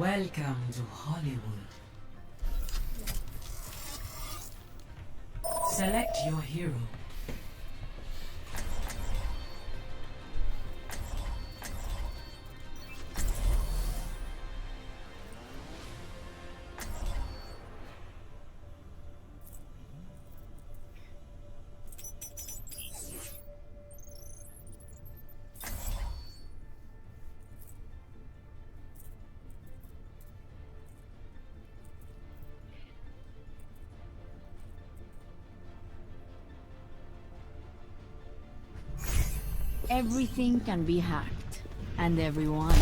Welcome to Hollywood. Select your hero. Everything can be hacked, and everyone.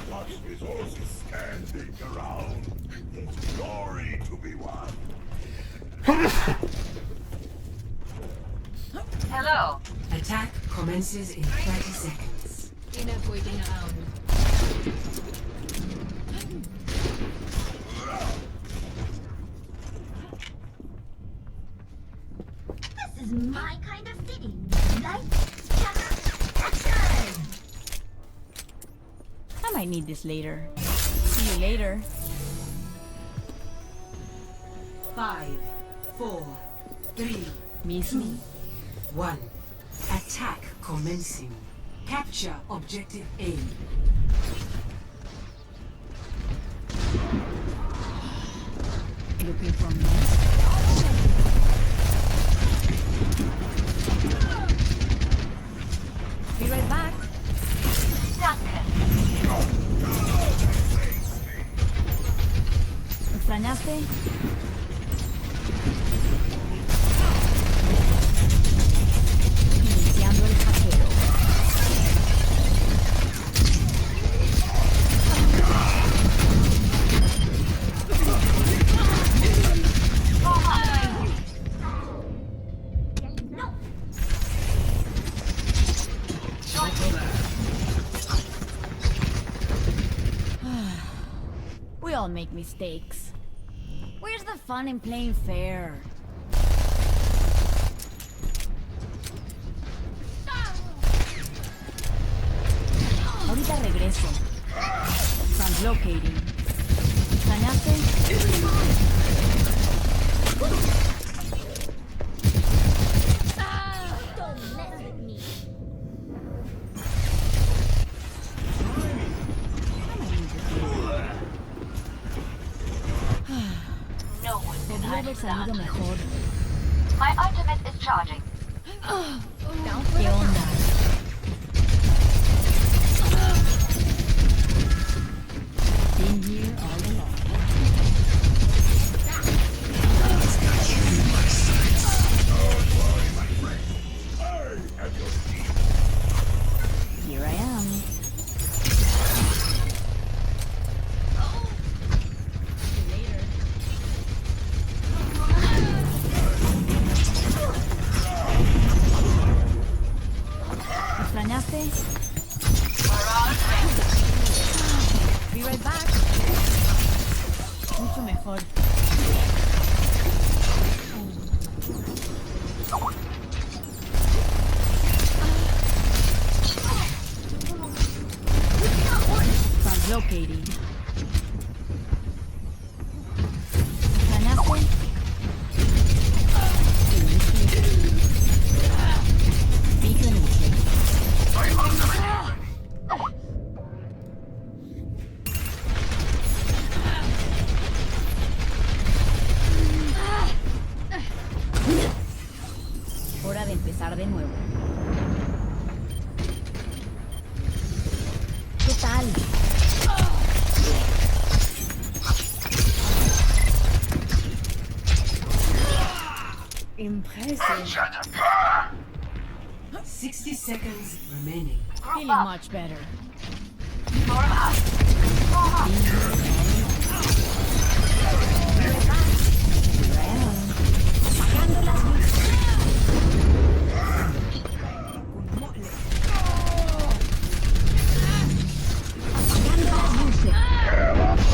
Lots of resources standing around. There's glory to be won. Hello. Attack commences in 30 seconds. Enough waiting around. This is my kind of city. Lights, camera, action! I might need this later. See you later. 5, 4, 3, Miss me? 1. Attack commencing. Capture objective A. Looking for me? Be right back. ¿Me extrañaste? Iniciando el hackeo. We all make mistakes. Where's the fun in playing fair? Ahorita regreso. Translocating. ¿Extrañaste? Don't mess with me. No one Podría haber salido mejor. My ultimate is charging. ¿Qué onda? Been here all along. Here I am. See you later. ¿Extrañaste? Be right back. Mucho mejor. Translocating. ¿Extrañaste? Beacon initiated. Hora de empezar de nuevo. ¿Qué tal? Impressive. 60 seconds remaining. Feeling much better. Apagando las luces. Apagando las luces.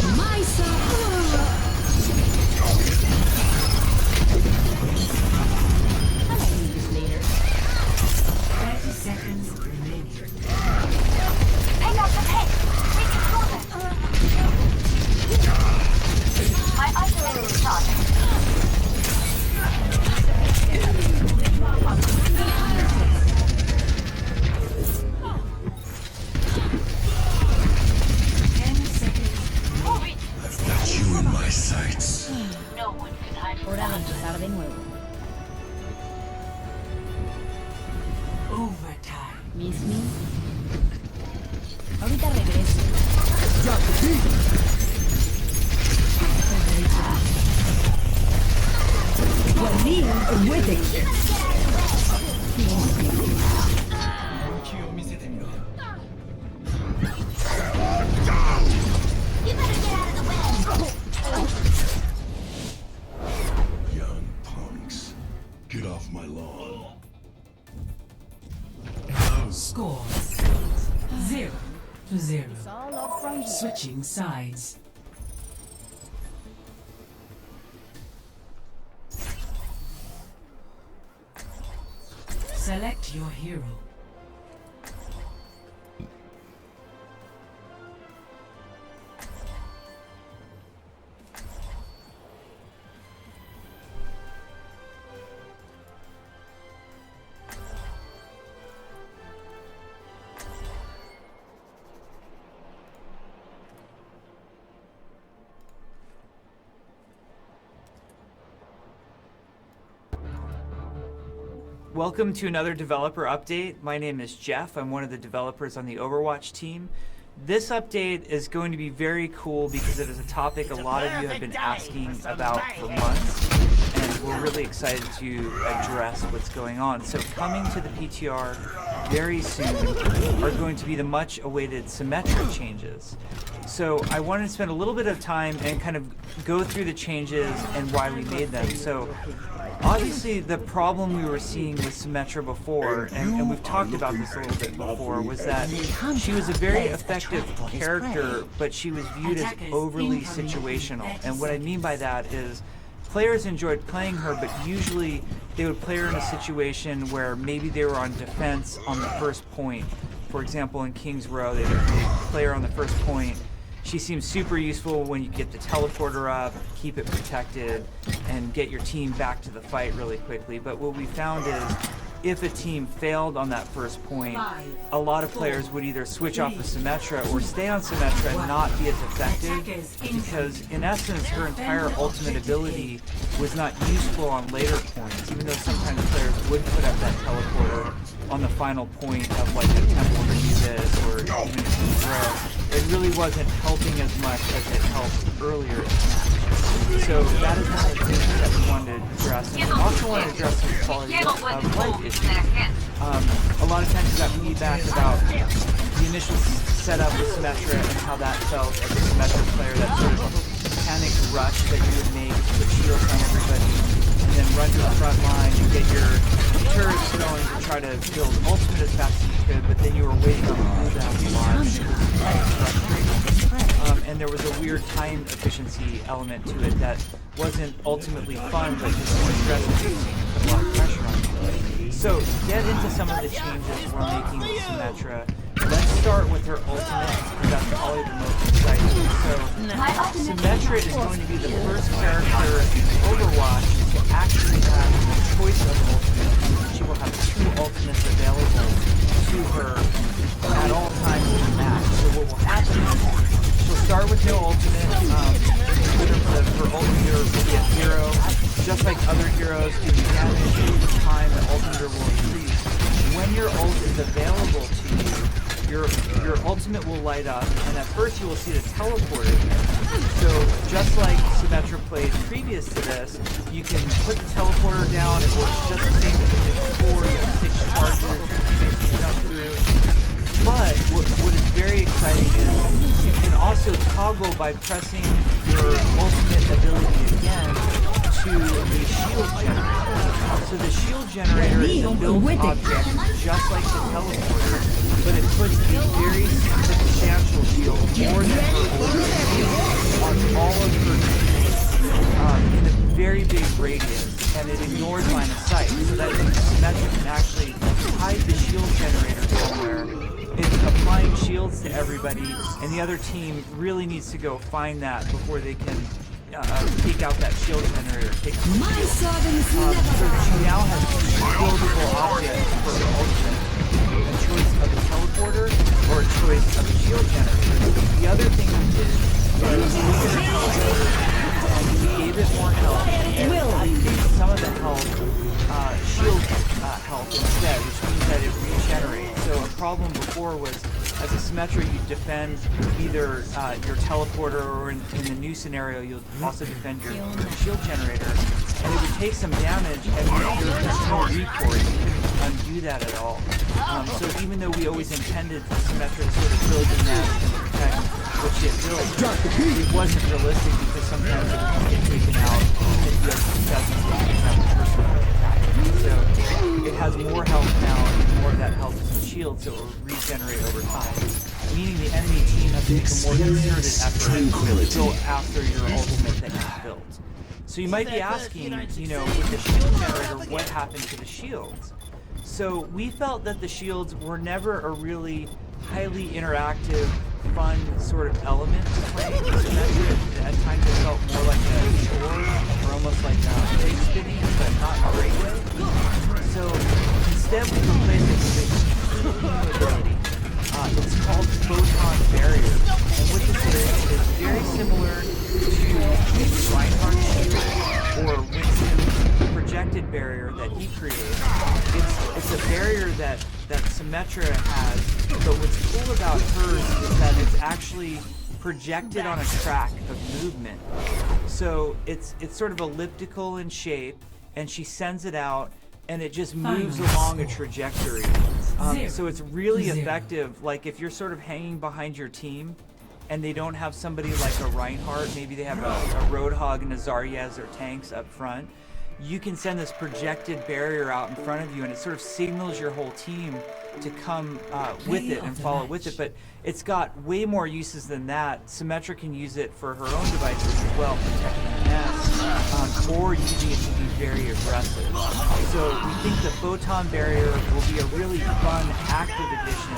No one can hide from Hora de that. empezar de nuevo. Overtime. Miss me? Ahorita regreso. You better get out of the way. Young punks. Get off my lawn. Score 0-0. It's all up from here. Switching sides. Select your hero. Welcome to another developer update. My name is Jeff. I'm one of the developers on the Overwatch team. This update is going to be very cool because it is a topic a lot of you have been asking about for months, and we're really excited to address what's going on. So coming to the PTR very soon are going to be the much awaited Symmetra changes. So I wanted to spend a little bit of time and kind of go through the changes and why we made them. So obviously the problem we were seeing with Symmetra before, and we've talked about this a little bit before, was that she was a very effective character, but she was viewed as overly situational. And what I mean by that is players enjoyed playing her, but usually they would play her in a situation where maybe they were on defense on the first point. For example, in King's Row, they would play her on the first point. She seems super useful when you get the teleporter up, keep it protected, and get your team back to the fight really quickly. But what we found is, if a team failed on that first point, a lot of players would either switch off of Symmetra or stay on Symmetra and not be as effective, because in essence her entire ultimate ability was not useful on later points, even though sometimes players would put up that teleporter on the final point of like a temple to do this, or even a King's Row. It really wasn't helping as much as it helped earlier in the match. So that is one of the things that we wanted to address. And we also want to address some quality of life issues. A lot of times we got feedback about the initial setup with Symmetra and how that felt as a Symmetra player, that sort of panic rush that you would make to put shields on everybody and then run to the front line and get your turrets going to try to build ultimate as fast as you could, but then you were waiting on the cooldown to launch. And there was a weird time efficiency element to it that wasn't ultimately fun, but just more stressful and put a lot of pressure on you. So to get into some of the changes we're making with Symmetra, let's start with her ultimate, because that's probably the most exciting. So Symmetra is going to be the first character in Overwatch to actually have a choice of ultimate. She will have 2 ultimates available to her at all times in the match. So what will happen is she'll start with no ultimate. Her ultimate will be at 0. Just like other heroes, doing damage over time, the ultimate will increase. When your ult is available to you, your ultimate will light up, and at first you will see the teleporter. So just like Symmetra played previous to this, you can put the teleporter down. It works just the same as it did before. You have 6 charges, you jump through. But what is very exciting is you can also toggle by pressing your ultimate ability again to the shield generator. So the shield generator is a built object just like the teleporter, but it puts a very substantial shield, more than her ultimate shield, on all of her teammates in a very big radius, and it ignores line of sight. So that means Symmetra can actually hide the shield generator somewhere. It's applying shields to everybody, and the other team really needs to go find that before they can take out that shield generator. So she now has 2 buildable objects for her ultimate: a choice of a teleporter or a choice of a shield generator. The other thing we did was we made her teleporter shield health instead, which means that it regenerates. So a problem before was, as a Symmetra, you defend either your teleporter, or in the new scenario, you'll also defend your shield generator, and it would take some damage, and there's no recourse. You couldn't undo that at all. So even though we always intended for Symmetra to sort of build in that and protect what she had built, it wasn't realistic because sometimes it would get taken out if you had successes that you have the person attacking. So it has more health now, and more of that health is in shield, so it will regenerate over time. Meaning the enemy team has to make a more concerted effort to go after your ultimate that you've built. So you might be asking, with the shield generator, what happened to the shields? So we felt that the shields were never a really highly interactive, fun sort of element to play. At times it felt more like a chore, or almost like a plate spinning, but not in a great way. So instead we replaced it with a new ability. It's called Photon Barrier. And what this is very similar to maybe Reinhardt's shield or Winston's projected barrier that he created. It's a barrier that Symmetra has, but what's cool about hers is that it's actually projected on a track of movement. So it's sort of elliptical in shape, and she sends it out, and it just moves along a trajectory. So it's really effective. Like if you're sort of hanging behind your team, and they don't have somebody like a Reinhardt, maybe they have a Roadhog and a Zarya as their tanks up front, you can send this projected barrier out in front of you, and it sort of signals your whole team to come with it and follow with it. But it's got way more uses than that. Symmetra can use it for her own devices as well, protecting the nest, or using it to be very aggressive. So we think the Photon Barrier will be a really fun, active addition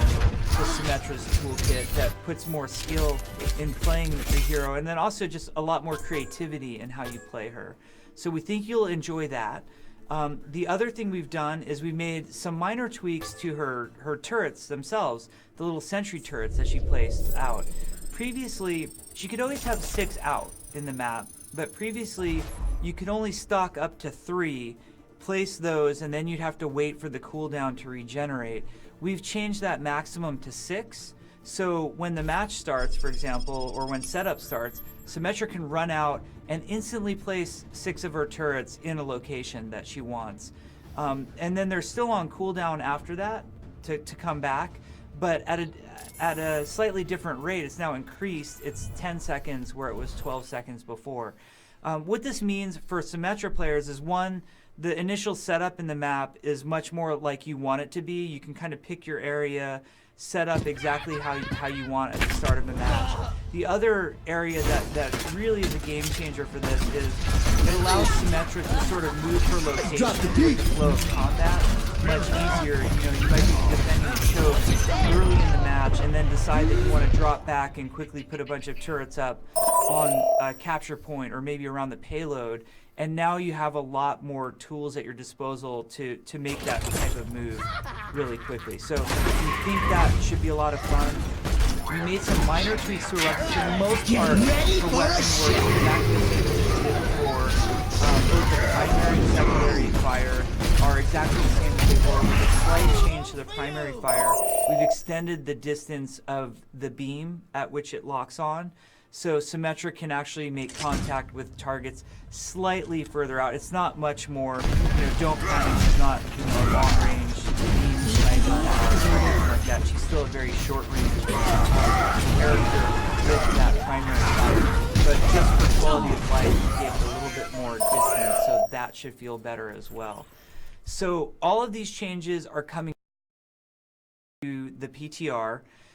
to Symmetra's toolkit that puts more skill in playing the hero, and then also just a lot more creativity in how you play her. So we think you'll enjoy that. The other thing we've done is we made some minor tweaks to her turrets themselves, the little sentry turrets that she placed out. Previously, she could always have 6 out in the map, but previously you could only stock up to 3, place those, and then you'd have to wait for the cooldown to regenerate. We've changed that maximum to 6, so when the match starts, for example, or when setup starts, Symmetra can run out and instantly place 6 of her turrets in a location that she wants. And then they're still on cooldown after that to come back, but at a slightly different rate. It's now increased. It's 10 seconds where it was 12 seconds before. What this means for Symmetra players is, one, the initial setup in the map is much more like you want it to be. You can kind of pick your area, set up exactly how you want at the start of the match. The other area that really is a game changer for this is it allows Symmetra to sort of move her location with the flow of combat much easier. You might be defending a choke early in the match and then decide that you want to drop back and quickly put a bunch of turrets up on a capture point or maybe around the payload. And now you have a lot more tools at your disposal to make that type of move really quickly. So we think that should be a lot of fun. We made some minor tweaks to her weapons. For the most part, her weapons were exactly the same as we did before. Both the primary and secondary fire are exactly the same as they were. With a slight change to the primary fire, we've extended the distance of the beam at which it locks on. So Symmetra can actually make contact with targets slightly further out. It's not much more, don't panic, she's not, a long range beam sniper or anything like that. She's still a very short range character with that primary fire. But just for quality of life, we gave it a little bit more distance, so that should feel better as well. So all of these changes are coming to the PTR.